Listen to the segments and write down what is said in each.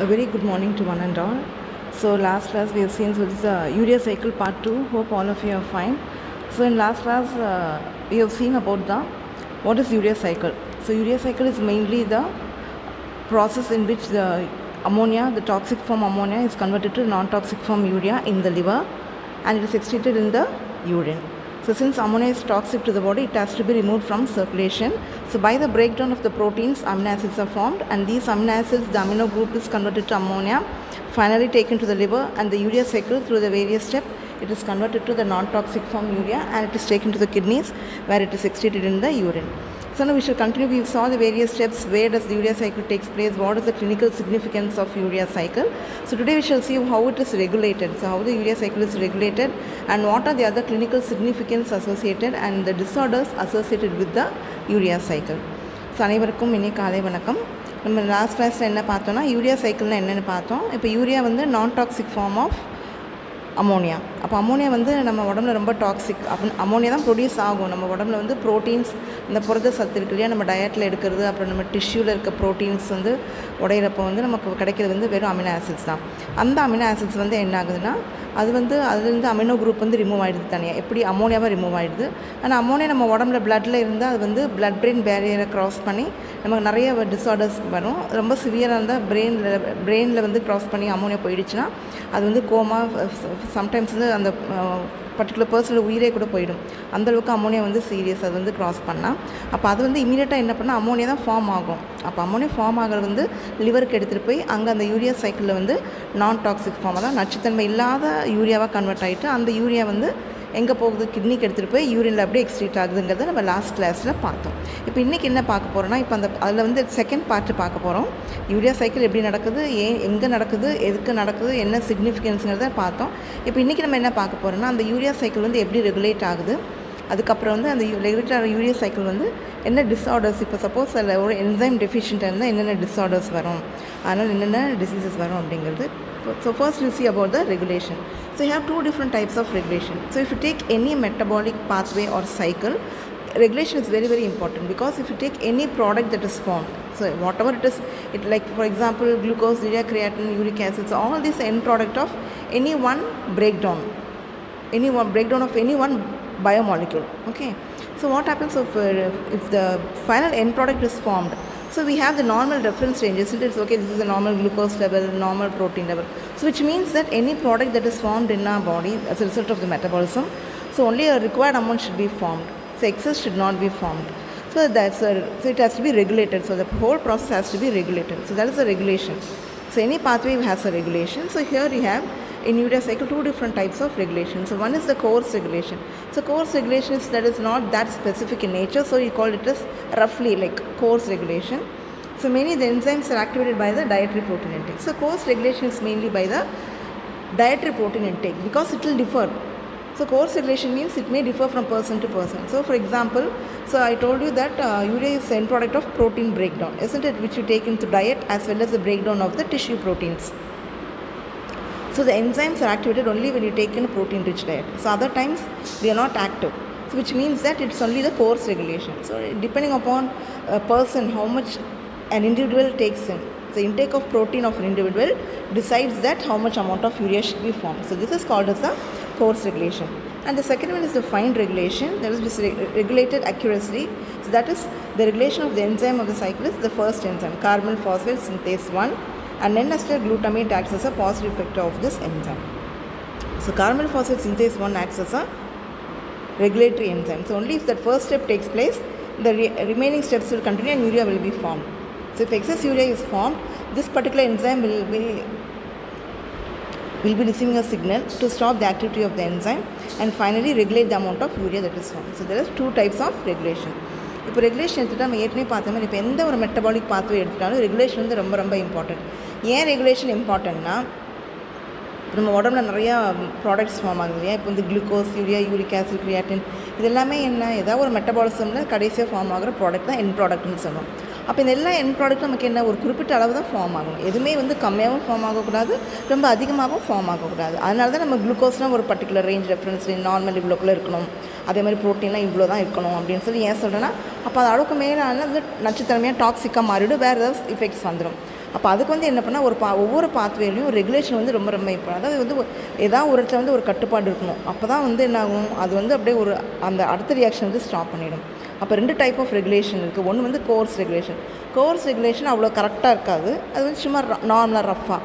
A very good morning to one and all. So last class we have seen, so this is urea cycle part 2. Hope all of you are fine. So in last class we have seen about the what is urea cycle. So urea cycle is mainly the process in which the ammonia, the toxic form ammonia, is converted to non-toxic form urea in the liver, and it is excreted in the urine. So since ammonia is toxic to the body, it has to be removed from circulation. So by the breakdown of the proteins, amino acids are formed, and these amino acids, the amino group is converted to ammonia, finally taken to the liver, and the urea cycle through the various steps, it is converted to the non-toxic form urea, and it is taken to the kidneys where it is excreted in the urine. So now we shall continue. We saw the various steps. Where does the urea cycle takes place? What is the clinical significance of urea cycle? So today we shall see how it is regulated. So how the urea cycle is regulated, and what are the other clinical significance associated and the disorders associated with the urea cycle. So அனைவருக்கும் இனி காலை வணக்கம். நம்ம last கிளாஸில் என்ன பார்த்தோம்னா urea சைக்கிள்னால் என்னென்னு பார்த்தோம். இப்போ யூரியா வந்து நான் டாக்ஸிக் ஃபார்ம் ஆஃப் அமோனியா. அப்போ அமோனியா வந்து நம்ம உடம்புல ரொம்ப டாக்ஸிக். அமோனியா தான் ப்ரொடியூஸ் ஆகும் நம்ம உடம்புல வந்து ப்ரோட்டீன்ஸ், இந்த புரத சத்து இருக்கு இல்லையா, நம்ம டயட்டில் எடுக்கிறது, அப்புறம் நம்ம டிஷ்யூவில் இருக்க ப்ரோட்டீன்ஸ் வந்து உடையிறப்போ வந்து நமக்கு கிடைக்கிறது வந்து வெறும் அமினோ ஆசிட்ஸ் தான். அந்த அமினோ ஆசிட்ஸ் வந்து என்ன ஆகுதுன்னா, அது வந்து அதுலேருந்து அமினோ குரூப் வந்து ரிமூவ் ஆகிடுது தனியாக, எப்படி அமோனியாவாக ரிமூவ் ஆகிடுது. ஆனால் அமோனியா நம்ம உடம்புல பிளட்டில் இருந்தால் அது வந்து பிளட் பிரெயின் பேரியரை க்ராஸ் பண்ணி நமக்கு நிறைய டிஸார்டர்ஸ் வரும். ரொம்ப சிவியராக இருந்தால் பிரெயினில் வந்து க்ராஸ் பண்ணி அமோனியா போயிடுச்சுன்னா அது வந்து கோமா, சம்டைம்ஸ் வந்து அந்த பர்டிகுலர் பர்சனோட உயிரே கூட போயிடும். அந்தளவுக்கு அமோனியா வந்து சீரியஸ், அது வந்து க்ராஸ் பண்ணால். அப்போ அது வந்து இமீடியட்டாக என்ன பண்ணால் அமோனியா தான் ஃபார்ம் ஆகும். அப்போ அமோனியா ஃபார்ம் ஆகிறது வந்து லிவருக்கு எடுத்துகிட்டு போய் அங்கே அந்த யூரியா சைக்கிளில் வந்து நான் டாக்ஸிக் ஃபார்ம், அதான் நச்சுத்தன்மை இல்லாத யூரியாவாக கன்வெர்ட் ஆகிட்டு அந்த யூரியா வந்து எங்கே போகுது, கிட்னிக்கு எடுத்துகிட்டு போய் யூரினில் அப்படியே எக்ஸ்ட்ரீட் ஆகுதுங்கிறத நம்ம லாஸ்ட் கிளாஸில் பார்த்தோம். இப்போ இன்றைக்கி என்ன பார்க்க போகிறோன்னா, இப்போ அதில் வந்து செகண்ட் பார்ட்டு பார்க்க போகிறோம். யூரியா சைக்கிள் எப்படி நடக்குது, எங்கே நடக்குது, எதுக்கு நடக்குது, என்ன சிக்னிஃபிகன்ஸுங்கிறத பார்த்தோம். இப்போ இன்றைக்கி நம்ம என்ன பார்க்க போகிறோன்னா, அந்த யூரியா சைக்கிள் வந்து எப்படி ரெகுலேட் ஆகுது, அதுக்கப்புறம் வந்து அந்த ரெகுலேட்டர் யூரியா சைக்கிள் வந்து என்ன டிஸார்டர்ஸ், இப்போ சப்போஸ் அதில் ஒரு என்சைம் டெஃபிஷியண்ட்டாக இருந்தால் என்னென்ன டிஸார்டர்ஸ் வரும், அதனால் என்னென்ன டிசீசஸ் வரும் அப்படிங்கிறது. So first we'll see about the regulation. So you have two different types of regulation. So if you take any metabolic pathway or cycle, regulation is very very important, because if you take any product that is formed, so whatever it is, it like for example glucose, urea, creatine, uric acid, so all this end product of any one breakdown of any one biomolecule. Okay, so what happens if the final end product is formed? So we have the normal reference ranges. It's okay, this is a normal glucose level, normal protein level. So which means that any product that is formed in our body as a result of the metabolism, so only a required amount should be formed. So excess should not be formed. So so it has to be regulated. So the whole process has to be regulated. So that is a regulation. So any pathway has a regulation. So here we have in urea cycle two different types of regulation. So one is the course regulation. So course regulation is that is not that specific in nature, so you call it as roughly like course regulation. So many the enzymes are activated by the dietary protein intake. So course regulation is mainly by the dietary protein intake, because it will differ. So course regulation means it may differ from person to person. So for example, so I told you that urea is end product of protein breakdown, isn't it, which you take into diet as well as the breakdown of the tissue proteins. So the enzymes are activated only when you take in a protein rich diet. So other times they are not active, so which means that it's only the course regulation. So depending upon a person, how much an individual takes in, the intake of protein of an individual decides that how much amount of urea should be formed. So this is called as the course regulation. And the second one is the fine regulation, that is regulated accuracy. So that is the regulation of the enzyme of the cycle is the first enzyme, carbonyl phosphate synthase 1, and N-acetyl glutamate acts as a positive effector of this enzyme. So carbonyl phosphate synthase 1 acts as a regulatory enzyme. So only if that first step takes place, the remaining steps will continue and urea will be formed. So if excess urea is formed, this particular enzyme will be receiving a signal to stop the activity of the enzyme and finally regulate the amount of urea that is formed. So there are two types of regulation. இப்போ regulation எடுத்துகிட்டா நம்ம ஏற்கனவே பார்த்த மாதிரி இப்போ எந்த ஒரு metabolic pathway எடுத்துட்டாலும் regulation வந்து ரொம்ப ரொம்ப இம்பார்ட்டன்ட். ஏன் ரெகுலேஷன் இம்பார்ட்டன்ட்னா, நம்ம உடம்புல நிறையா ப்ராடக்ட்ஸ் ஃபார்ம் ஆகுது இல்லையா. இப்போ வந்து glucose, urea, uric acid, creatine, இது எல்லாமே என்ன, ஏதாவது ஒரு மெட்டபாலிசமில் கடைசியாக ஃபார்ம் ஆகிற ப்ராடக்ட் தான் எண்ட் ப்ராடக்ட்னு சொல்லுவோம். அப்போ இந்த எல்லா எண்ட் ப்ராடக்ட்டும் நமக்கு என்ன, ஒரு குறிப்பிட்ட அளவு தான் ஃபார்ம் ஆகணும். எதுவுமே வந்து கம்மியாகவும் ஃபார்ம் ஆகக்கூடாது, ரொம்ப அதிகமாகவும் ஃபார்ம் ஆகக்கூடாது. அதனால தான் நம்ம குளுக்கோஸ்னால் ஒரு particular range reference range normal இவ்வளோக்குள்ளே இருக்கணும், அதே மாதிரி ப்ரோட்டீன்லாம் இவ்வளோ தான் இருக்கணும் அப்படின்னு சொல்லி ஏன் சொல்கிறேன்னா, அப்போ அது அளவுக்கு மேலே ஆனால் அது நச்சுத்தன்மையாக டாக்ஸிக்காக மாறிவிடும், வேறு ஏதாவது எஃபெக்ட்ஸ் வந்துடும். அப்போ அதுக்கு வந்து என்ன பண்ணால் ஒவ்வொரு பாத்வேலையும் ரெகுலேஷன் வந்து ரொம்ப ரொம்ப இம்பார்ட்டன்ட். அதாவது வந்து ஏதாவது ஒரு இடத்துல வந்து ஒரு கட்டுப்பாடு இருக்கணும். அப்போ தான் வந்து என்ன ஆகும், அது வந்து அப்படியே அந்த அடுத்த ரியாக்ஷன் வந்து ஸ்டாப் பண்ணிடும். அப்போ 2 டைப் ஆஃப் ரெகுலேஷன் இருக்குது. ஒன்று வந்து கோர்ஸ் ரெகுலேஷன். கோர்ஸ் ரெகுலேஷன் அவ்வளோ கரெக்டாக இருக்காது. அது வந்து சும்மா நார்மலாக ரஃப்பாக.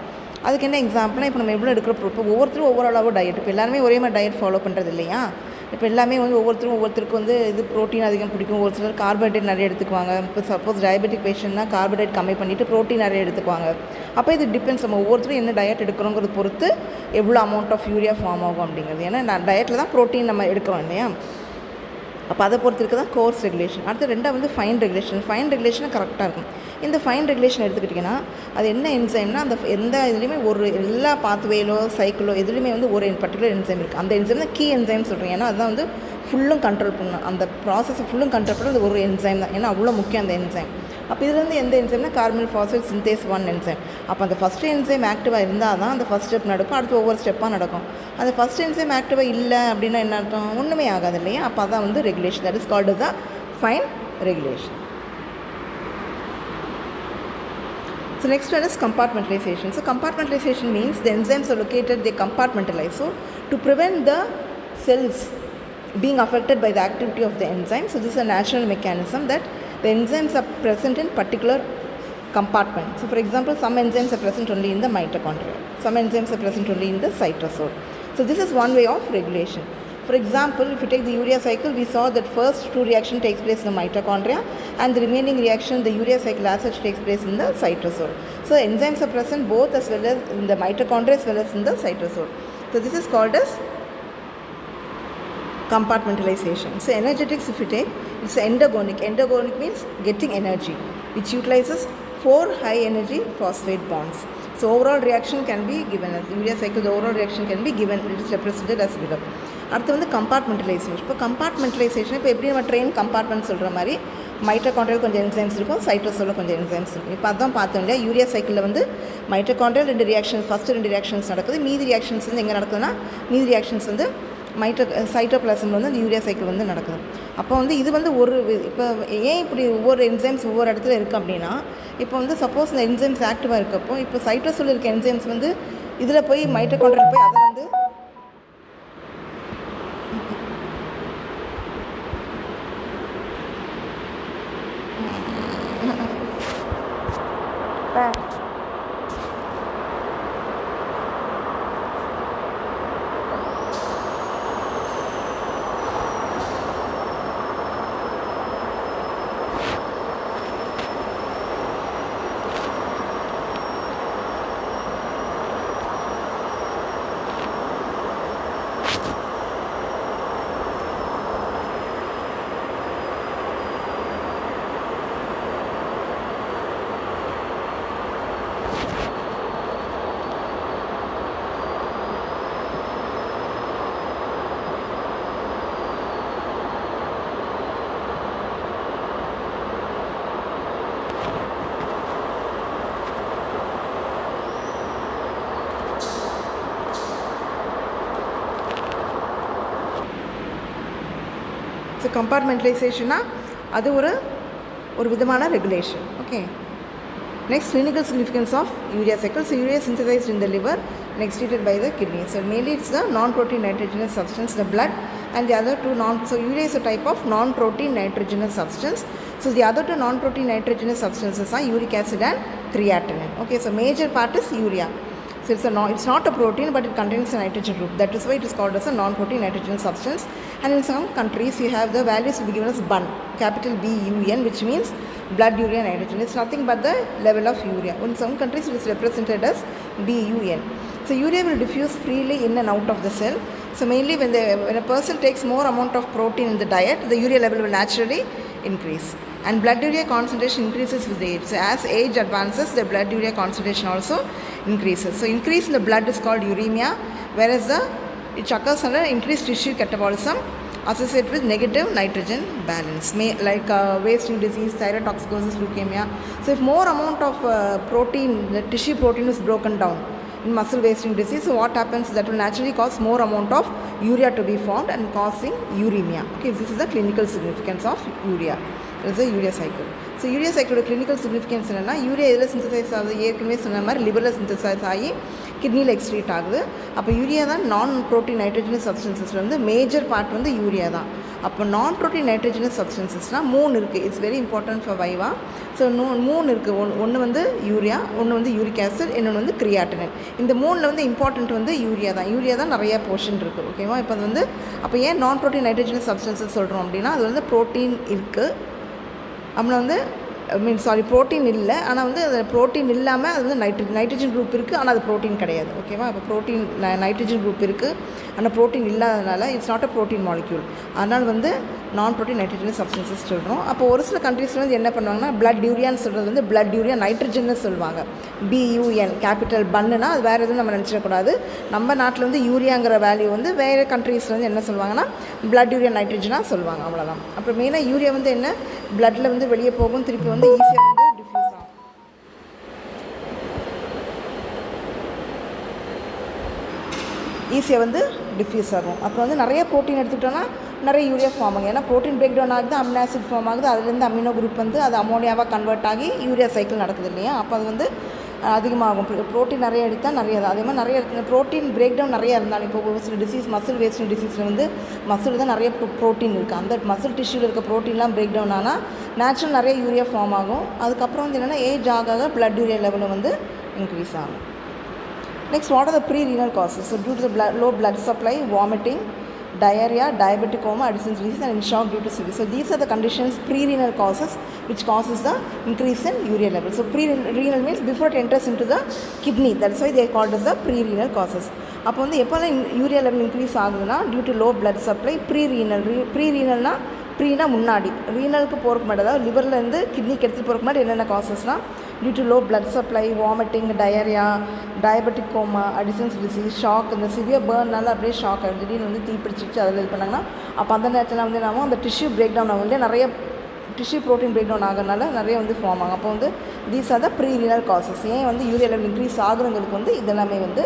அதுக்கு என்ன எக்ஸாம்பிள்னா, இப்போ நம்ம எவ்வளோ எடுக்கிறோம், இப்போ ஒவ்வொருத்தரும் ஒவ்வொரு அளவு டயட், இப்போ எல்லாருமே ஒரே மாதிரி டயட் ஃபாலோ பண்ணுறது இல்லையா? இப்போ எல்லாமே வந்து ஒவ்வொருத்தருக்கு வந்து இது ப்ரோட்டீன் அதிகம் பிடிக்கும். ஒரு சிலர் கார்போஹைட்ரேட் நிறைய எடுத்துக்குவாங்க. இப்போ சப்போஸ் டயபெட்டிக் பேஷண்ட்னா கார்போஹைட்ரேட் கம்மி பண்ணிவிட்டு ப்ரோட்டீன் நிறைய எடுத்துக்குவாங்க. அப்போ இது டிபெண்ட்ஸ், நம்ம ஒவ்வொருத்தரும் என்ன டயட் எடுக்கிறோங்கிறது பொறுத்து எவ்வளோ அமௌண்ட் ஆஃப் யூரியா ஃபார்ம் ஆகும் அப்படிங்கிறது. ஏன்னா டயட்டில் தான் ப்ரோட்டீன் நம்ம எடுக்கிறோம் இல்லையா? அப்போ அதை பொறுத்து இருக்க தான் கோர்ஸ் ரெகுலேஷன். அடுத்து 2 வந்து ஃபைன் ரெகுலேஷன். ஃபைன் ரெகுலேஷன் கரெக்டாக இருக்கும். இந்த ஃபைன் ரெகுலேஷன் எடுத்துக்கிட்டிங்கன்னா அது என்ன என்சைம்னா, அந்த எந்த இதுலேயுமே எல்லா பாத்வேலோ சைக்கிளோ எதுலேயுமே வந்து ஒரு பர்டிகுலர் என்சைம் இருக்குது. அந்த என்சைம் தான் கீ என்சைம் சொல்கிறேன். ஏன்னா அதுதான் வந்து ஃபுல்லும் கண்ட்ரோல் பண்ணணும். அந்த ப்ராசஸை ஃபுல்லும் கண்ட்ரோல் பண்ண ஒரு என்சைம் தான். ஏன்னா அவ்வளோ முக்கியம் அந்த என்சைம். அப்போ இதுலேருந்து எந்த என்சைம்னா கார்பன் ஃபாஸ்பேட் சிந்தேஸ் 1 என்சைம். அப்போ அந்த ஃபஸ்ட்டு என்சைம் ஆக்டிவாக இருந்தால் தான் அந்த ஃபஸ்ட் ஸ்டெப் நடக்கும். அடுத்து ஒவ்வொரு ஸ்டெப்பாக நடக்கும். அந்த ஃபஸ்ட் என்சைம் ஆக்டிவாக இல்லை அப்படின்னா என்ன அர்த்தம், ஒன்றுமே ஆகாது இல்லையா? அப்போ அதான் வந்து regulation. That is called as a fine regulation. So next one is compartmentalization. So compartmentalization means the enzymes are located, they compartmentalize. So to prevent the cells being affected by the activity of the enzyme, so this is a natural mechanism that the enzymes are present in particular compartment. So for example, some enzymes are present only in the mitochondria, some enzymes are present only in the cytosol. So this is one way of regulation. For example, if you take the urea cycle, we saw that first 2 reaction takes place in the mitochondria and the remaining reaction, the urea cycle as such, takes place in the cytosol. So enzymes are present both as well as in the mitochondria as well as in the cytosol. So this is called as compartmentalization. So energetics, if you take, it's endogonic. Endogonic means getting energy, which utilizes 4 high energy phosphate bonds. So overall reaction can be given as urea cycle, the overall reaction can be given, it is represented as below. அடுத்து வந்து compartmentalisation. இப்போ compartmentalisation இப்போ எப்படி நம்ம train compartment சொல்கிற மாதிரி mitochondrial கொஞ்சம் enzymes இருக்கும், சைட்டோசோலில் கொஞ்சம் என்சைம்ஸ் இருக்கும். இப்போ அதான் பார்த்தோம் இல்லையா, யூரியா சைக்கிளில் வந்து மைட்டோகாண்ட்ரியல் 2 ரியாக்ஷன்ஸ், ஃபஸ்ட்டு 2 ரியாக்ஷன்ஸ் நடக்குது. மீதி ரியாக்ஷன்ஸ் வந்து எங்கே நடக்குதுன்னா, மீதி ரியாக்ஷன்ஸ் வந்து சைட்டோபிளாசமில் வந்து அந்த யூரியா சைக்கிள் வந்து நடக்குது. அப்போ வந்து இது வந்து இப்போ ஏன் இப்படி ஒவ்வொரு என்சைம்ஸ் ஒவ்வொரு இடத்துல இருக்குது அப்படின்னா, இப்போ வந்து சப்போஸ் இந்த என்சைம்ஸ் ஆக்டிவாக இருக்கப்போ இப்போ சைட்டோசோல் இருக்க என்சைம்ஸ் வந்து இதில் போய் மைட்டோகாண்ட்ரியல் போய் அதை வந்து ஸோ கம்பார்ட்மெண்டலைசேஷன்னா அது ஒரு விதமான regulation. Okay, next clinical significance of urea cycle. So urea is synthesized in the liver and excreted by the kidney. So mainly it's the non-protein nitrogenous substance, the blood, and the other two so urea is a type of non-protein nitrogenous substance. So the other 2 non-protein nitrogenous substances are uric acid and creatinine. Okay, so major part is urea. So it's not a protein, but it contains a nitrogen group. That is why it is called as a non-protein nitrogenous substance. And in some countries, you have the values will be given as BUN, capital BUN, which means blood urea nitrogen. It's nothing but the level of urea. In some countries, it is represented as BUN. So urea will diffuse freely in and out of the cell. So mainly when a person takes more amount of protein in the diet, the urea level will naturally increase. And blood urea concentration increases with age. So as age advances, the blood urea concentration also increases. So increase in the blood is called uremia, whereas it occurs under increased tissue catabolism associated with negative nitrogen balance, like wasting disease, thyrotoxicosis, leukemia. So if more amount of protein, the tissue protein is broken down in muscle wasting disease, so what happens, that will naturally cause more amount of urea to be formed and causing uremia. Okay, this is the clinical significance of urea. That is the urea cycle. So urea சைக்கிளோட clinical significance என்னென்னா, urea எதில் synthesize ஆகுது, ஏற்கனவே சொன்ன மாதிரி லிவரில் synthesise ஆகி கிட்னியில் excrete ஆகுது. அப்போ யூரியா தான் நான் ப்ரோட்டீன் நைட்ரஜனஸ் சப்ஸ்டன்சஸில் வந்து மேஜர் பார்ட் வந்து யூரியா தான். அப்போ நான் ப்ரோட்டீன் நைட்ரஜனஸ் சப்ஸ்டன்சஸ்னால் 3 இருக்குது. It's very important for viva. So 3 இருக்குது. ஒன்று வந்து யூரியா, ஒன்று வந்து யூரிக் ஆசிட், இன்னொன்று வந்து கிரியாட்டினின். இந்த 3ல் வந்து இம்பார்ட்டன்ட் வந்து யூரியா தான். யூரியா தான் நிறையா போர்ஷன் இருக்குது. ஓகேவா? இப்போ அது வந்து அப்போ ஏன் நான் ப்ரோட்டீன் நைட்ரஜனஸ் சப்ஸ்டன்சஸ் சொல்கிறோம் அப்படின்னா, அது வந்து ப்ரோட்டீன் இருக்குது, அப்புறம் வந்து ப்ரோட்டீன் இல்லை, ஆனால் வந்து அது ப்ரோட்டீன் இல்லாமல் அது வந்து நைட்ரஜன் குரூப் இருக்குது, ஆனால் அது ப்ரோட்டீன் கிடையாது. ஓகேவா? இப்போ ப்ரோட்டீன் நைட்ரஜன் குரூப் இருக்குது, ஆனால் ப்ரோட்டீன் இல்லாததுனால it's not a protein molecule. அதனால் வந்து நான் ப்ரோட்டீன் நைட்ரஜன் சப்ஸ்டன்சஸ் சொல்கிறோம். அப்போ ஒரு சில கண்ட்ரீஸில் வந்து என்ன பண்ணுவாங்கன்னா, பிளட் யூரியான்னு சொல்கிறது வந்து பிளட் யூரியா நைட்ரஜன்னு சொல்லுவாங்க. BUN கேபிட்டல் பண்ணுனா அது வேறு எதுவும் நம்ம நினச்சிடக்கூடாது. நம்ம நாட்டில் வந்து யூரியாங்கிற வேல்யூ வந்து வேறு கண்ட்ரீஸில் வந்து என்ன சொல்லுவாங்கன்னா, பிளட் யூரியா நைட்ரஜனாக சொல்லுவாங்க. அவ்வளோதான். அப்புறம் மெயினாக யூரியா வந்து என்ன, பிளட்டில் வந்து வெளியே போகும், திருப்பி வந்து ஈஸியாக வந்து டிஃப்யூஸ் ஆகும். ஈஸியாக வந்து டிஃப்யூஸ் ஆகும். அப்புறம் வந்து நிறைய ப்ரோட்டீன் எடுத்துக்கிட்டோன்னா நிறைய யூரியா ஃபார்ம் ஆகும். ஏன்னா ப்ரோட்டீன் பிரேக் டவுன் ஆகுது, அமினோ ஆசிட் ஃபார்ம் ஆகுது, அதுலேருந்து அமினோ குரூப் வந்து அது அமோனியாவாக கன்வெர்ட் ஆகி யூரியா சைக்கிள் நடக்குது இல்லையா? அப்போ அது வந்து அதிகமாகும். ப்ரோட்டீன் நிறைய எடுத்தால் நிறைய தான். அதே மாதிரி நிறைய ப்ரோட்டீன் பிரேக் டவுன் நிறையா இருந்தாலும், இப்போ ஒரு சில டிசீஸ் மசில் வேஸ்டிங் டிசீஸில் வந்து மசில் தான் நிறைய ப்ரோட்டீன் இருக்குது. அந்த மசில் டிஷ்யூவில் இருக்க ப்ரோட்டீன்லாம் பிரேக் டவுன் ஆனால் நேச்சுரல் நிறைய யூரியா ஃபார்ம் ஆகும். அதுக்கப்புறம் வந்து என்னென்னா, ஏஜ் ஆக பிளட் யூரியா லெவலில் வந்து இன்க்ரீஸ் ஆகும். Next, what are the pre-renal causes? So, due to the low blood supply, vomiting, diarrhea, diabetic coma, Addison's disease, and shock due to severe. So, these are the conditions, pre-renal causes, which causes the increase in urea level. So, pre-renal means before it enters into the kidney. That's why they are called as the pre-renal causes. அப்போ வந்து எப்போல்லாம் urea level increase ஆகுதுன்னா, due to low blood supply, ப்ரீரீனல்னா ப்ரீனா முன்னாடி, ரீனலுக்கு போகிறக்கு முன்னாடி, அதாவது லிவர்லேருந்து கிட்னிக்கு எடுத்துகிட்டு போகிறக்கு முன்னாடி என்னென்ன காசஸ்னால், due to low blood supply, vomiting, diarrhoea, diabetic coma, Addison's disease, shock, இந்த சிவியர் பேர்னால அப்படியே ஷாக் ஆகிடும், திடீர்னு வந்து தீப்பிடிச்சிச்சு, அதில் இது பண்ணாங்கன்னா, அப்போ அந்த நேரத்தில் வந்து என்ன ஆகும், அந்த டிஷ்யூ பிரேக் டவுன் ஆகும் இல்லையா, நிறைய டிஷ்யூ ப்ரோட்டீன் பிரேக் டவுன் ஆகிறதுனால நிறைய வந்து ஃபார்ம் ஆகும். அப்போ வந்து தீஸ் ஆர் த ப்ரீரீனல் காசஸ். ஏன் வந்து யூரியா லெவல் இன்க்ரீஸ் ஆகுறவங்களுக்கு வந்து இதெல்லாமே வந்து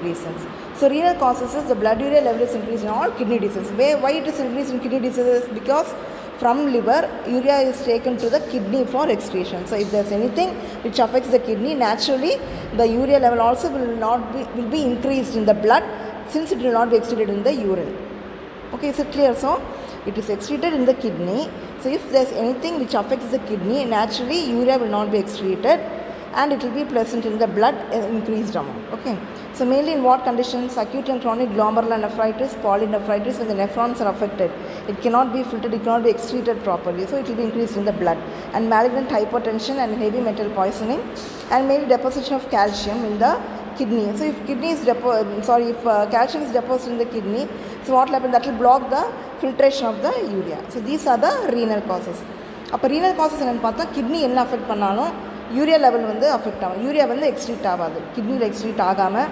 reasons. So renal causes is the blood urea level is increased in all kidney diseases. Why it is increased in kidney diseases? Because from liver urea is taken to the kidney for excretion. So if there's anything which affects the kidney, naturally the urea level also will be increased in the blood, since it will not be excreted in the urine. Okay, is it clear? So it is excreted in the kidney. So if there's anything which affects the kidney, naturally urea will not be excreted and it will be present in the blood in increased amount. Okay. So mainly in what conditions? Acute and chronic glomerulonephritis, polynephritis, when the nephrons are affected, it cannot be filtered, it cannot be excreted properly, so it will be increased in the blood. And malignant hypertension and heavy metal poisoning, and maybe deposition of calcium in the kidney. So if calcium is deposited in the kidney, so what will happen? That will block the filtration of the urea. So these are the renal causes. அப்போ renal causes என்னென்னு பார்த்தா, kidney என்ன affect பண்ணாலும் urea level வந்து affect ஆகும். Urea வந்து excrete ஆகாது, கிட்னியில் எக்ஸ்க்ரீட் ஆகாமல்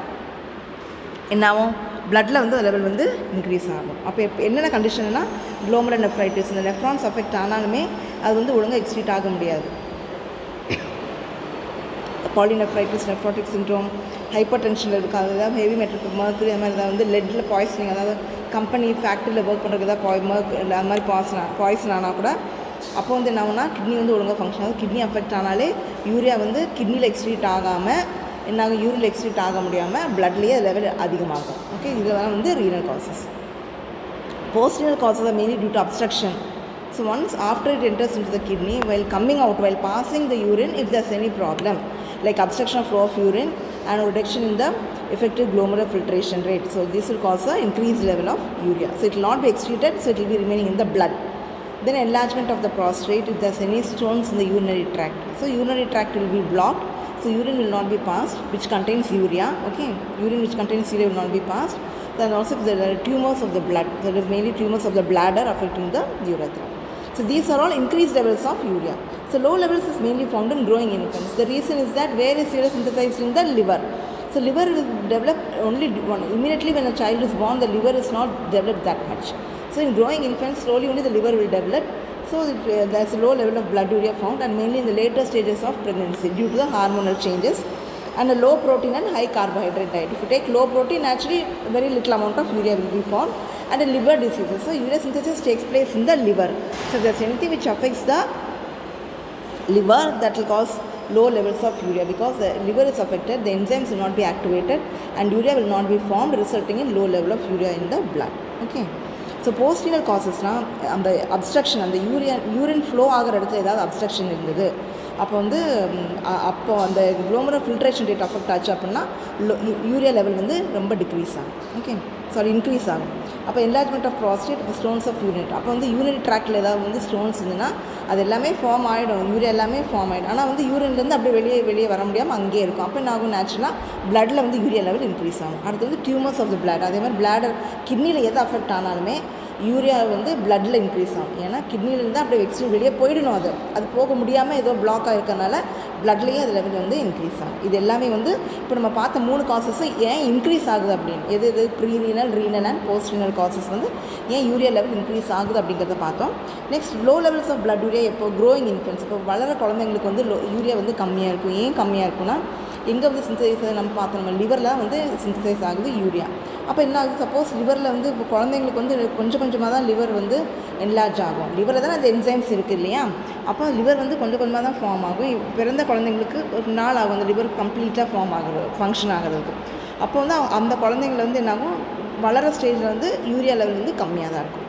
என்னாகும், பிளட்டில் வந்து லெவல் வந்து இன்க்ரீஸ் ஆகும். அப்போ என்னென்ன கண்டிஷன்னா, குளோமருலோனெஃப்ரைட்டிஸ், இந்த நெஃப்ரான்ஸ் அஃபெக்ட் ஆனாலுமே அது வந்து ஒழுங்காக எக்ஸ்க்ரீட் ஆக முடியாது. பாலினெஃப்ரைட்டிஸ், நெஃப்ரோட்டிக் சிண்ட்ரோம், ஹைப்பர் டென்ஷனில் இருக்குது, அது ஏதாவது ஹெவி மெட்டல் மர்க்குரி, அது மாதிரி ஏதாவது வந்து லெட்டில் பாய்சனிங், அதாவது கம்பெனி ஃபேக்ட்ரியில் ஒர்க் பண்ணுறதுக்கு ஏதாவது அது மாதிரி பாய்சன் ஆனால் கூட அப்போ வந்து என்ன ஆகுனா, கிட்னி வந்து ஒழுங்காக ஃபங்க்ஷன் ஆகும். கிட்னி அஃபெக்ட் ஆனாலே யூரியா வந்து கிட்னியில் எக்ஸ்க்ரீட் ஆகாமல் என்னாகும், யூரியில் எக்ஸ்க்ரீட் ஆக முடியாமல் பிளட்லேயே லெவல் அதிகமாகும். ஓகே, இதெல்லாம் வந்து renal causes. Post causes are mainly due to obstruction. So once after it enters into the kidney, while coming out, while passing the urine, if there's any problem like obstruction of flow of urine and reduction in the effective glomerular filtration rate, so this will cause an increased level of urea. So it will not be excreted, so it will be remaining in the blood. Then enlargement of the prostate, if there's any stones in the urinary tract, so urinary tract will be blocked, so urine will not be passed which contains urea. Okay, urine which contains urea will not be passed. Then also if there are tumors of the blood, there is mainly tumors of the bladder affecting the urethra. So these are all increased levels of urea. So low levels is mainly found in growing infants. The reason is that where is urea synthesized? In the liver. So liver will develop only immediately when a child is born, the liver is not developed that much. So in growing infants, slowly only the liver will develop. So there is a low level of blood urea found, and mainly in the later stages of pregnancy due to the hormonal changes and a low protein and high carbohydrate diet. If you take low protein, naturally very little amount of urea will be formed, and the liver diseases. So urea synthesis takes place in the liver. So if there is anything which affects the liver, that will cause low levels of urea because the liver is affected, the enzymes will not be activated and urea will not be formed, resulting in low level of urea in the blood. Okay. So postrenal காசஸ்னால் அந்த obstruction, அந்த urine flow ஆகிற இடத்துல ஏதாவது obstruction இருந்தது, அப்போ வந்து அப்போது அந்த குளோமரல் ஃபில்ட்ரேஷன் ரேட் அஃபெக்ட் ஆச்சு அப்படின்னா யூரியா லெவல் வந்து ரொம்ப டிக்ரீஸ் ஆகும். ஓகே, இன்க்ரீஸ் ஆகும். அப்போ enlargement of prostate, stones of urinary, அப்போ வந்து யூரினரி ட்ராக்டில் ஏதாவது வந்து ஸ்டோன்ஸ் இருந்ததுன்னா அது எல்லாமே ஃபார்ம் ஆகிடும், யூரியா எல்லாமே ஃபார்ம் ஆகிடும். ஆனால் வந்து யூரின்லேருந்து அப்படியே வெளியே வர முடியாமல் அங்கேயே இருக்கும். அப்போ என்ன ஆகும், நேச்சுரலாக பிளட்டில் வந்து யூரியா லெவல் இன்க்ரீஸ் ஆகும். அடுத்து வந்து டியூமர்ஸ் ஆஃப் த பிளட், அதே மாதிரி பிளாடர், கிட்னியில் எது அஃபெக்ட் ஆனாலுமே யூரியா வந்து பிளட்டில் இன்க்ரீஸ் ஆகும். ஏன்னா கிட்னிலேருந்து அப்படியே எக்ஸ்ட்ரீம் வெளியே போயிடணும், அது போக முடியாமல் ஏதோ பிளாக் ஆகிருக்கனால பிளட்லேயே அது லெவல் வந்து இன்க்ரீஸ் ஆகும். இது எல்லாமே வந்து இப்போ நம்ம பார்த்த 3 காசஸும் ஏன் இன்க்ரீஸ் ஆகுது அப்படின்னு, எது prerenal, renal and post renal causes வந்து ஏன் யூரியா லெவல் இன்க்ரீஸ் ஆகுது அப்படிங்கிறத பார்த்தோம். Next, low levels of blood urea எப்போ க்ரோயிங் இன்ஃபென்ட்ஸ், இப்போ வளர குழந்தைங்களுக்கு வந்து யூரியா வந்து கம்மியாக இருக்கும். ஏன் கம்மியாக இருக்குன்னா, எங்கே வந்து சிந்தசைஸ் நம்ம பார்த்தோம், நம்ம லிவரில் வந்து சிந்தசைஸ் ஆகுது யூரியா. அப்போ என்ன ஆகுது, சப்போஸ் லிவரில் வந்து இப்போ குழந்தைங்களுக்கு வந்து கொஞ்சமாக தான் லிவர் வந்து என்லார்ஜ் ஆகும். லிவரில் தான் அந்த என்சைம்ஸ் இருக்குது இல்லையா, அப்போ லிவர் வந்து கொஞ்சமாக தான் ஃபார்ம் ஆகும். பிறந்த குழந்தைங்களுக்கு ஒரு நாள் ஆகும் அந்த லிவர் கம்ப்ளீட்டாக ஃபார்ம் ஆகுறது, ஃபங்க்ஷன் ஆகிறதுக்கு. அப்போ வந்து அந்த குழந்தைங்கள வந்து என்னாகும், வளர ஸ்டேஜில் வந்து யூரியா லெவல் வந்து கம்மியாக தான் இருக்கும்.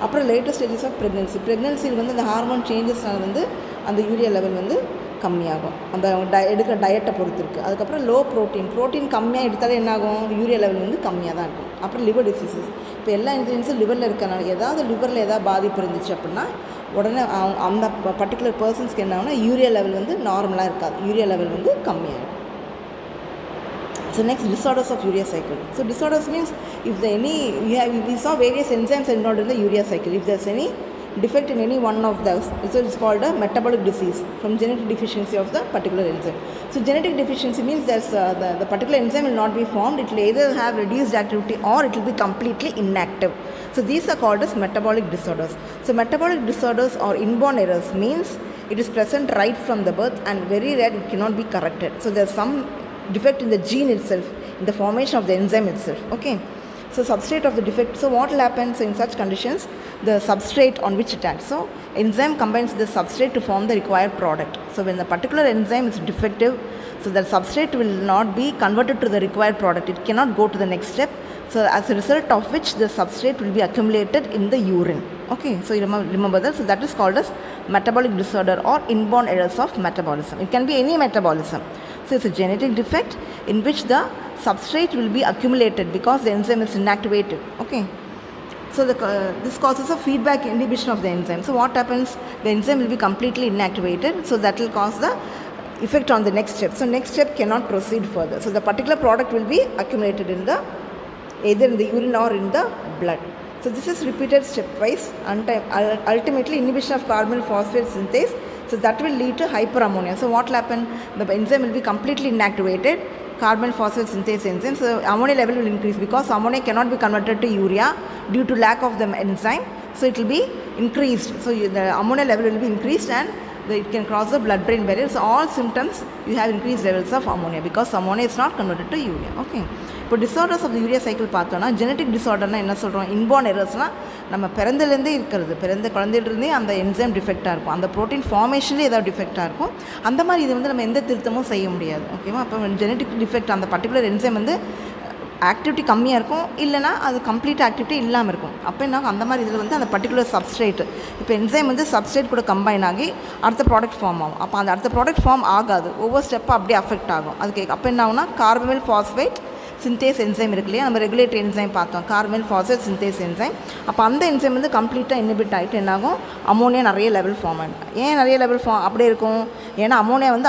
அப்புறம் லேட்டஸ்ட் ஸ்டேஜஸ் ஆஃப் ப்ரெக்னென்சியில் வந்து அந்த ஹார்மோன் சேஞ்சஸ்னால வந்து அந்த யூரியா லெவல் வந்து கம்மியாகும். அந்த எடுக்கிற டயட்டை பொறுத்து இருக்குது. அதுக்கப்புறம் லோ ப்ரோட்டீன் கம்மியாக எடுத்தாலே என்னாகும், யூரியா லெவல் வந்து கம்மியாக தான் இருக்கும். அப்புறம் லிவர் டிசீசஸ், இப்போ எல்லா இன்சிடென்ட்ஸும் லிவரில் இருக்கனால ஏதாவது லிவரில் ஏதாவது பாதிப்பு இருந்துச்சு அப்படின்னா உடனே அந்த பர்டிகுலர் பர்சன்ஸ்க்கு என்ன ஆகுனா யூரியா லெவல் வந்து நார்மலாக இருக்காது, யூரியா லெவல் வந்து கம்மியாகிடும். So next, disorders of urea cycle. So disorders means if we saw various enzymes involved in the urea cycle. If there's any defect in any one of those, so it's called a metabolic disease from genetic deficiency of the particular enzyme. So genetic deficiency means there's the particular enzyme will not be formed. It will either have reduced activity or it will be completely inactive. So these are called as metabolic disorders. So metabolic disorders or inborn errors means it is present right from the birth and very rare it cannot be corrected. So there's some defect in the gene itself, in the formation of the enzyme itself. Okay, so substrate of the defect. So what will happen, so in such conditions the substrate on which it acts, so enzyme combines the substrate to form the required product. So when the particular enzyme is defective, so the substrate will not be converted to the required product, it cannot go to the next step. So as a result of which the substrate will be accumulated in the urine. Okay, so you remember that. So that is called as metabolic disorder or inborn errors of metabolism. It can be any metabolism. So it's a genetic defect in which the substrate will be accumulated because the enzyme is inactivated. Okay, so this causes a feedback inhibition of the enzyme. So what happens, the enzyme will be completely inactivated, so that will cause the effect on the next step. So next step cannot proceed further. So the particular product will be accumulated in the either in the urine or in the blood. So this is repeated stepwise. Ultimately inhibition of carbonyl phosphate synthase, so that will lead to hyperammonia. So what will happen, the enzyme will be completely inactivated, carbonyl phosphate synthase enzyme, so ammonia level will increase because ammonia cannot be converted to urea due to lack of the enzyme, so it will be increased. So the ammonia level will be increased and it can cross the blood brain barrier. So all symptoms you have increased levels of ammonia because ammonia is not converted to urea. Okay, இப்போ disorders of the urea cycle பார்த்தோன்னா, genetic டிஸார்டர்னால் என்ன சொல்கிறோம், inborn எரர்ஸ்னால் நம்ம பிறந்தலேருந்தே இருக்கிறது, பிறந்த குழந்தையிலிருந்தே அந்த enzyme டிஃபெக்டாக இருக்கும், அந்த ப்ரோட்டீன் ஃபார்மேஷன்லேயே ஏதாவது டிஃபெக்டாக இருக்கும். அந்த மாதிரி இது வந்து நம்ம எந்த திருத்தமும் செய்ய முடியாது. ஓகேவா, அப்போ ஜெனட்டிக் டிஃபெக்ட் அந்த பர்டிகுலர் என்சைம் வந்து ஆக்டிவிட்டி கம்மியாக இருக்கும், இல்லைனா அது கம்ப்ளீட் ஆக்டிவிட்டி இல்லாமல் இருக்கும். அப்போ என்ன அந்த மாதிரி இதில் வந்து அந்த பர்டிகுலர் சப்ஸ்ட்ரேட், இப்போ என்சைம் வந்து சப்ஸ்ட்ரேட் கூட கம்பைன் ஆகி அடுத்த ப்ராடக்ட் ஃபார்ம் ஆகும். அப்போ அந்த அடுத்த ப்ராடக்ட் ஃபார்ம் ஆகாது, ஒவ்வொரு ஸ்டெப்பாக அப்படியே அஃபெக்ட் ஆகும். அதுக்கு அப்போ என்ன ஆகுனா, கார்பமைல் ஃபாஸ்பேட் சிந்தேஸ் என்சைம் இருக்கு இல்லையா, நம்ம ரெகுலேட்டரி என்சைம் பார்த்தோம், கார்பமைல் ஃபாஸ்பேட் சிந்தேஸ் என்சைம். அப்போ அந்த என்சைம் வந்து கம்ப்ளீட்டாக இன்ஹிபிட் ஆகிட்டு என்னாகும், அமோனியா நிறைய லெவல் ஃபார்ம் ஆகும். ஏன் நிறைய லெவல் அப்படியே இருக்கும், ஏன்னா அமோனியா வந்து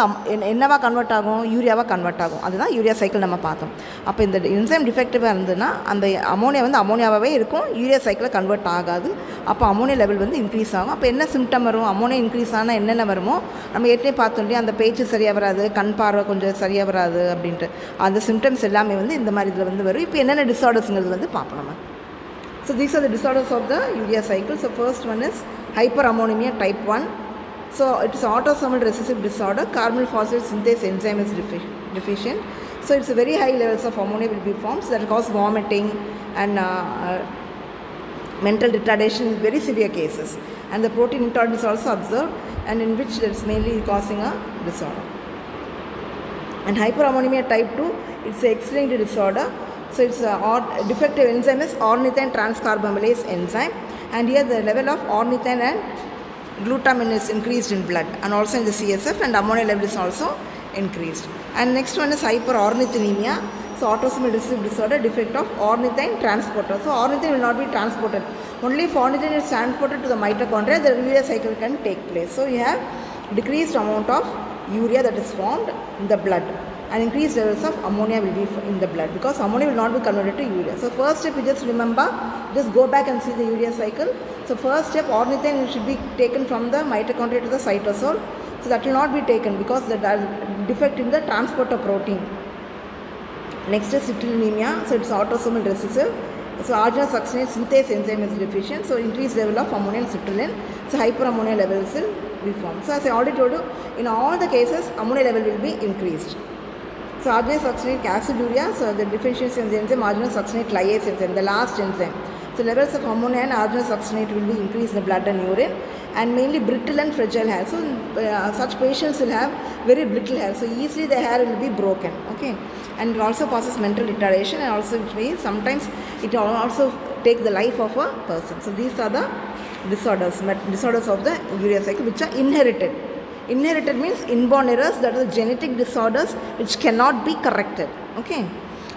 என்னவா கன்வெர்ட் ஆகும், யூரியாவாக கன்வெர்ட் ஆகும். அதுதான் யூரியா சைக்கிள் நம்ம பார்த்தோம். அப்போ இந்த என்சைம் டிஃபெக்டிவாக இருந்ததுன்னா அந்த அமோனியா வந்து அமோனியாவே இருக்கும், யூரியா சைக்கிளில் கன்வெர்ட் ஆகாது. அப்போ அமோனியா லெவல் வந்து இன்க்ரீஸ் ஆகும். அப்போ என்ன சிம்டம் வரும், அமோனியா இன்க்ரீஸ் ஆனால் என்னென்ன வருமோ நம்ம ஏற்கனவே பார்த்தோம் இல்லையா, அந்த பேச்சு சரியாக வராது, கண் பார்வை கொஞ்சம் சரியாக வராது அப்படின்ட்டு அந்த சிம்டம்ஸ் எல்லாமே வந்து இந்த மாதிரி இதில் வந்து வரும். இப்போ என்னென்ன டிஸார்டர்ஸ்ங்கிறது வந்து பார்ப்போம் நம்ம. So these are the disorders of the urea cycle. So first one is hyperammonemia type 1. So it is autosomal recessive disorder. Carbonyl phosphate synthase enzyme is deficient. So it's a very high levels of ammonia will be formed. So that will cause vomiting and mental retardation in very severe cases. And the protein intolerance is also observed. and in which it's mainly causing a disorder. And hyperammonemia type 2, it's an X-linked disorder. So it's a defective enzyme is ornithine transcarbamylase enzyme, and here the level of ornithine and glutamine is increased in blood and also in the CSF, and ammonia level is also increased. And next one is hyperornithinemia. So autosomal recessive disorder, defect of ornithine transporter. So ornithine will not be transported. Only if ornithine is transported to the mitochondria, the urea cycle can take place. So you have decreased amount of urea that is formed in the blood, and increased levels of ammonia will be in the blood, because ammonia will not be converted to urea. So first step, you just remember, just go back and see the urea cycle. So first step, ornithine should be taken from the mitochondria to the cytosol. So that will not be taken because the defect in the transporter protein. Next is citrullinemia. So it's autosomal recessive. So arginine succinate synthase enzyme is deficient. So increased level of ammonia and citrulline. So hyperammonia levels will be formed. So as I already told you, in all the cases, ammonia level will be increased. So arginine succinate aciduria. So the deficiency in the enzyme arginine succinate lyase enzyme, the last enzyme. So levels of ammonia and arginine succinate will be increased in the blood and urine, and mainly brittle and fragile hair. So such patients will have very brittle hair. So easily the hair will be broken. Okay, and it also causes mental retardation, and also it means sometimes it will also take the life of a person. So these are the disorders of the urea cycle which are inherited. Inherited means inborn errors, that is genetic disorders which cannot be corrected. Okay.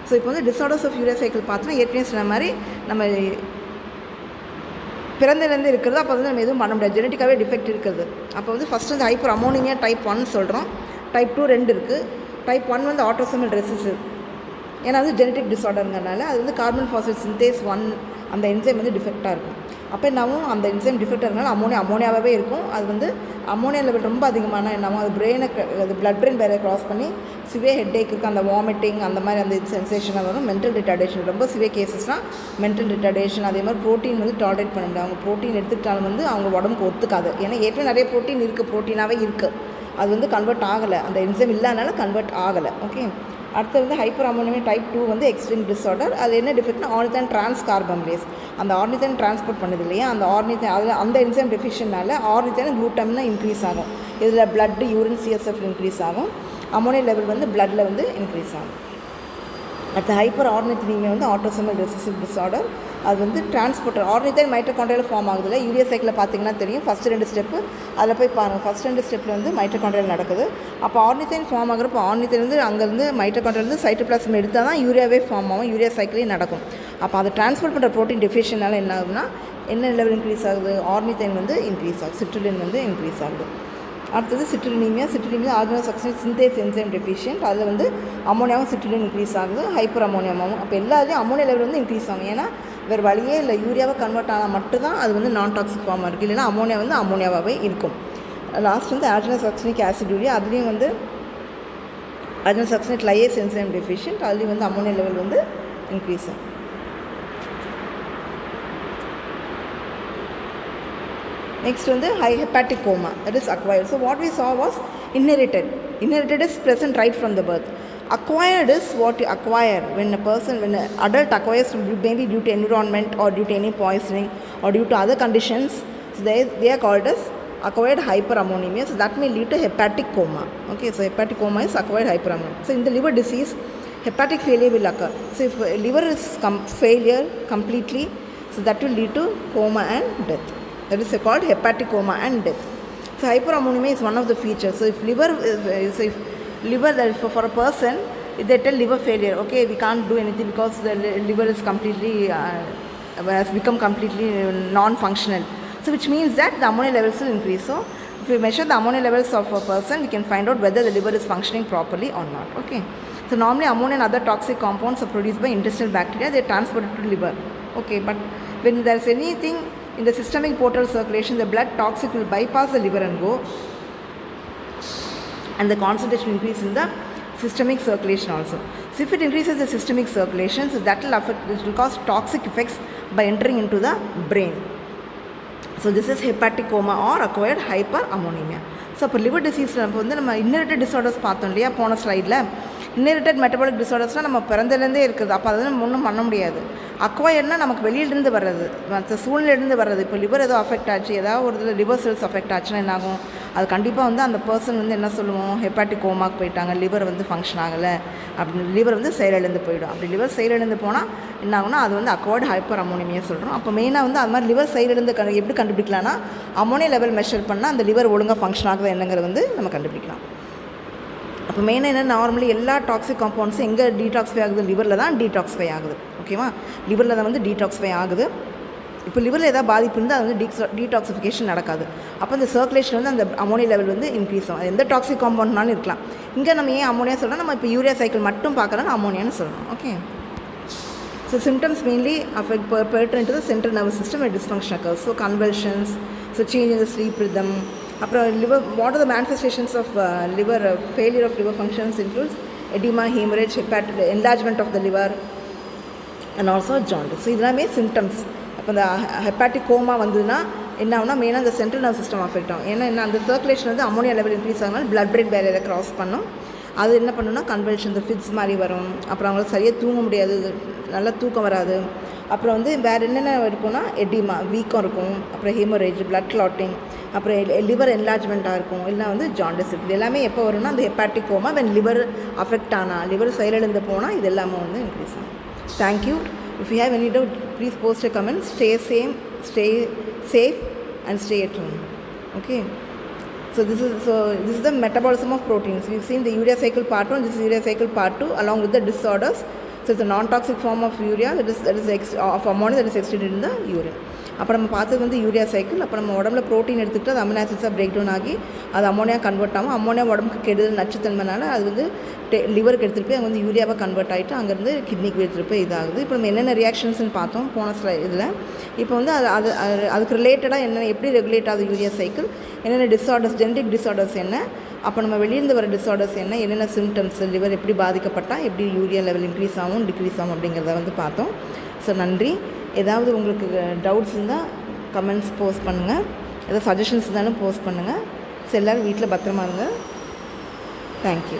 So இப்போ வந்து disorders of urea cycle பார்த்தோன்னா ஏற்கனவே சொன்ன மாதிரி நம்ம பிறந்தலேருந்து இருக்கிறது, அப்போ வந்து நம்ம எதுவும் பண்ண முடியாது, ஜெனட்டிக்காகவே டிஃபெக்ட் இருக்குது. அப்போ வந்து ஃபஸ்ட்டு வந்து ஹைப்பர் அமோனிமியா டைப் 1 சொல்கிறோம், டைப் 2 2 இருக்குது. டைப் 1 வந்து ஆட்டோசோமல் ரெசிசிவ், ஏன்னா அது ஜெனட்டிக் டிஸார்டருங்கிறனால அது வந்து கார்பன் ஃபாஸ்பேட் சிந்தேஸ் 1 அந்த என்சைம் வந்து டிஃபெக்டாக இருக்கும். அப்போ என்னாகும், அந்த என்சைம் டிஃபெக்டாக இருக்கனால அமோனியாவே இருக்கும். அது வந்து அமோனியா லெவல் ரொம்ப அதிகமான என்னாகும், அது பிரெயினை அது பிளட் பிரெயின் பேரியரை க்ராஸ் பண்ணி சிவியர் ஹெட்டேக் இருக்குது, அந்த வாமிட்டிங் அந்த மாதிரி அந்த சென்சேஷனாக வரும். மென்டல் ரிட்டார்டேஷன், ரொம்ப சிவியர் கேசஸ்னால் மென்டல் ரிட்டார்டேஷன். அதே மாதிரி ப்ரோட்டீன் வந்து டாலரேட் பண்ண முடியாது. அவங்க ப்ரோட்டீன் எடுத்துக்கிட்டாலும் வந்து அவங்க உடம்புக்கு ஒத்துக்காது, ஏன்னா ஏற்கனவே நிறைய ப்ரோட்டீன் இருக்குது, ப்ரோட்டீனாகவே இருக்குது, அது வந்து கன்வெர்ட் ஆகலை, அந்த என்சைம் இல்லாதனால கன்வெர்ட் ஆகலை. ஓகே. அடுத்து வந்து ஹைப்பர் அமோனிமியா டைப் 2 வந்து எக்ஸ்ட்ரீம் டிஸார்டர். அது என்ன டிஃபெக்ட்னா ஆர்னித்தைன் டிரான்ஸ்கார்பமேஸ், அந்த ஆர்னித்தைன் டிரான்ஸ்போர்ட் பண்ணுது இல்லையா, அந்த ஆர்னித்தைன் அதில் அந்த என்சைம் டெஃபிஷியன்ட்னால ஆர்னித்தைன் குளூட்டமின் இன்க்ரீஸ் ஆகும். இதில் பிளட் யூரின் சிஎஸ்எஃப் இன்க்ரீஸ் ஆகும், அமோனியா லெவல் வந்து பிளட்டில் வந்து இன்க்ரீஸ் ஆகும். அடுத்து ஹைப்பர் ஆர்னித்ரீமியா வந்து ஆட்டோசோமல் ரெசிசிவ் டிஸார்டர். அது வந்து டிரான்ஸ்போர்ட்டர் ஆர்னித்தைன் மைட்டோகாண்ட்ரியாவில் ஃபார்ம் ஆகுதுல்ல, யூரியா சைக்கிளில் பார்த்தீங்கன்னா தெரியும். ஃபஸ்ட் 2 ஸ்டெப்பு அதில் போய் பாருங்கள். ஃபஸ்ட் 2 ஸ்டெப்பில் வந்து மைட்டோகாண்ட்ரியால் நடக்குது. அப்போ ஆர்னித்தைன் ஃபார்ம் ஆகிறப்போ ஆர்னித்தைன் வந்து அங்கேருந்து மைட்டோகாண்ட்ரியாலேருந்து சைட்டோபிளாசம் எடுத்தால் தான் யூரியாவே ஃபார்ம் ஆகும், யூரியா சைக்கிளே நடக்கும். அப்போ அதை டிரான்ஸ்போர்ட் பண்ணுற ப்ரோட்டீன் டெஃபிஷியனால என்ன ஆகுதுன்னா, என்ன லெவல் இன்க்ரீஸ் ஆகுது, ஆர்னித்தைன் வந்து இன்க்ரீஸ் ஆகுது, சிட்ருலின் வந்து இன்க்ரீஸ் ஆகுது. அடுத்தது சிட்ருலினிமியா. சிட்ருலினிமியா original succinate synthase enzyme deficient. அதில் வந்து அமோனியாவும் சிட்ருலின் இன்க்ரீஸ் ஆகுது, ஹைப்பர் அமோனியாவும். அப்போ எல்லாத்துலேயும் அமோனியா லெவல் வந்து இன்க்ரீஸ் ஆகும், ஏன்னா வேறு வழியே இல்லை, யூரியாவை கன்வெர்ட் ஆனால் மட்டும்தான் அது வந்து நான் டாக்ஸிக் ஃபார்மாக இருக்குது, இல்லைன்னா அமோனியா வந்து அமோனியாவாகவே இருக்கும். லாஸ்ட் வந்து ஆர்ஜினல் சக்சினிக் ஆசிட்யூரியா. அதுலேயும் வந்து ஆர்ஜினல் சக்சினேட் லையேஸ் என்சைம் டெஃபிஷியன்ட், அதுலேயும் வந்து அமோனியா லெவல் வந்து இன்க்ரீஸ் ஆகும். Next வந்து hepatic coma, that is acquired. So what we saw was inherited. Inherited is present right from the birth. Acquired is what you acquire when an adult acquires, maybe due to environment or due to any poisoning or due to other conditions. So they are called as acquired hyperammonemia. So that may lead to hepatic coma. Okay, so hepatic coma is acquired hyperammonemia. So in the liver disease, hepatic failure will occur. So if liver is failure completely, so that will lead to coma and death. That is called hepatic coma and death. So hyperammonemia is one of the features. So if liver for a person, if they tell liver failure, okay, we can't do anything because the liver is completely has become completely non-functional. So which means that the ammonia levels will increase. So if we measure the ammonia levels of a person, we can find out whether the liver is functioning properly or not. Okay. So normally ammonia and other toxic compounds are produced by intestinal bacteria. They are transported to liver. Okay, but when there is anything in the systemic portal circulation, the blood toxic will bypass the liver and go, and the concentration will increase in the systemic circulation also. So if it increases the systemic circulation, so that will affect, it will cause toxic effects by entering into the brain. So this is hepatic coma or acquired hyperammonemia. So இப்போ liver டிசீஸில் நம்ம வந்து நம்ம inherited disorders பார்த்தோம் இல்லையா போன ஸ்லைடில். Inherited metabolic டிஸார்டர்ஸ்னால் நம்ம பிறந்தலேருந்தே இருக்குது, அப்போ அதை நம்ம ஒன்றும் பண்ண முடியாது. அக்வயர்னா நமக்கு வெளியிலிருந்து வர்றது, மற்ற சூழ்நிலையிலேருந்து வர்றது. இப்போ லிவர் ஏதோ அஃபெக்ட் ஆச்சு, ஏதாவது ஒரு இதில் லிவர் செல்ஸ் அஃபெக்ட் ஆச்சுன்னா என்ன ஆகும், அது கண்டிப்பாக வந்து அந்த பர்சன் வந்து என்ன சொல்லுவோம், ஹெப்பாட்டிக் கோமாக்கு போயிட்டாங்க, லிவர் வந்து ஃபங்க்ஷன் ஆகலை அப்படின்னு, லிவர் வந்து செயலிழந்து போயிடும். அப்படி லிவர் செயலிழந்து போனால் என்ன ஆகுனா அது வந்து அக்வயர்டு ஹைப்பர் அமோனிமியா சொல்கிறோம். அப்போ மெயினாக வந்து அது மாதிரி லிவர் செயலிழந்து எப்படி கண்டுபிடிக்கலாம்னா, அமோனியா லெவல் மெஷர் பண்ணால் அந்த லிவர் ஒழுங்காக ஃபங்க்ஷன் ஆகுது என்னங்கிறது வந்து நம்ம கண்டுபிடிக்கலாம். அப்போ மெயினாக என்ன, நார்மலி எல்லா டாக்ஸிக் காம்பவுண்ட்ஸும் எங்கே டீடாக்ஸிஃபை ஆகுது, லிவரில் தான் டீடாக்ஸிஃபை ஆகுது. ஓகேவா, லிவரில் தான் வந்து டீடாக்ஸிஃபை ஆகுது. இப்போ லிவரில் ஏதாவது பாதிப்பு இருந்தால் அது வந்து டீடாக்சிஃபிகேஷன் நடக்காது. அப்போ அந்த சர்க்குலேஷன் வந்து அந்த அமோனியா லெவல் வந்து இன்க்ரீஸ் ஆகும். எந்த டாக்ஸிக் காம்பவுண்ட்னாலும் இருக்கலாம். இங்கே நம்ம ஏன் அமோனியா சொல்கிறோம், நம்ம இப்போ யூரியா சைக்கிள் மட்டும் பார்க்கலாம், அமோனியான்னு சொல்லணும். Okay. So symptoms mainly affect pertinent to the central nervous system where dysfunction occurs. So convulsions, so change in the sleep rhythm. அப்புறம் liver, what are the manifestations of liver failure of liver functions includes edema, hemorrhage, hepatic enlargement of the liver and also jaundice. So இதெல்லாமே symptoms. அப்போ இந்த hepatic coma வந்ததுன்னா என்ன ஆகுனா மெயினாக அந்த central nervous system affect ஆகும். ஏன்னா என்ன, அந்த சர்க்குலேஷன் வந்து அமோனியா லெவல் இன்க்ரீஸ் ஆகனால பிளட் பிரெயின் பேரியரை கிராஸ் பண்ணும். அது என்ன பண்ணுன்னா கன்வல்ஷன், இந்த ஃபிட்ஸ் மாதிரி வரும். அப்புறம் அவங்களுக்கு சரியாக தூங்க முடியாது, நல்லா தூக்கம் வராது. அப்புறம் வந்து வேறு என்னென்ன இருக்கும்னா எடிமா, வீக்கம் இருக்கும். அப்புறம் ஹெமரேஜ், பிளட் கிளாட்டிங், அப்புறம் லிவர் என்லார்ஜ்மெண்ட்டாக இருக்கும். இல்லைனா வந்து ஜாண்டிஸ். இது எல்லாமே எப்போ வரும்னா அந்த hepatic coma when liver affect ஆனால், லிவர் செயலிழந்து போனால் இது எல்லாமே வந்து இன்க்ரீஸ் ஆகும். Thank you. If you have any doubt, please post a comment. Stay safe and stay at home. Okay. So this is the metabolism of proteins. We've seen the urea cycle part 1. This is urea cycle part 2 along with the disorders. So it's a non-toxic form of urea that is of ammonia that is excreted in the urine. அப்போ நம்ம பார்த்தது வந்து urea cycle. அப்போ நம்ம உடம்புல protein எடுத்துக்கிட்டு அது amino ஆசிட்ஸாக break down ஆகி அது அமோனியா கன்வெர்ட் ஆகும். அமோனியா உடம்புக்கு கெடுதல் நச்சுத்தன்மைனால அது வந்து லிவருக்கு எடுத்துகிட்டு போய் அங்கே வந்து யூரியாவாக கன்வெர்ட் ஆகிட்டு அங்கேருந்து கிட்னிக்கு எடுத்துகிட்டு போய் இதாகுது. இப்போ நம்ம என்னென்ன ரியாக்ஷன்ஸ்னு பார்த்தோம் போன இதில். இப்போ வந்து அதுக்கு ரிலேட்டடாக என்னென்ன எப்படி ரெகுலேட் ஆகுது யூரியா சைக்கிள், என்னென்ன டிஸார்டர்ஸ், ஜெனடிக் டிஸார்டர்ஸ் என்ன, அப்போ நம்ம வெளியிருந்து வர டிஸார்டர்ஸ் என்ன, என்னென்ன சிம்டம்ஸ், லிவர் எப்படி பாதிக்கப்பட்டால் எப்படி யூரியா லெவல் இன்க்ரீஸ் ஆகும் டிக்ரீஸ் ஆகும் அப்படிங்கிறத வந்து பார்த்தோம். ஸோ நன்றி. ஏதாவது உங்களுக்கு டவுட்ஸ் இருந்தால் கமெண்ட்ஸ் போஸ்ட் பண்ணுங்கள், ஏதாவது சஜஷன்ஸ் இருந்தாலும் போஸ்ட் பண்ணுங்கள். ஸோ எல்லோரும் வீட்டில் பத்திரமா இருங்க. தேங்க்யூ.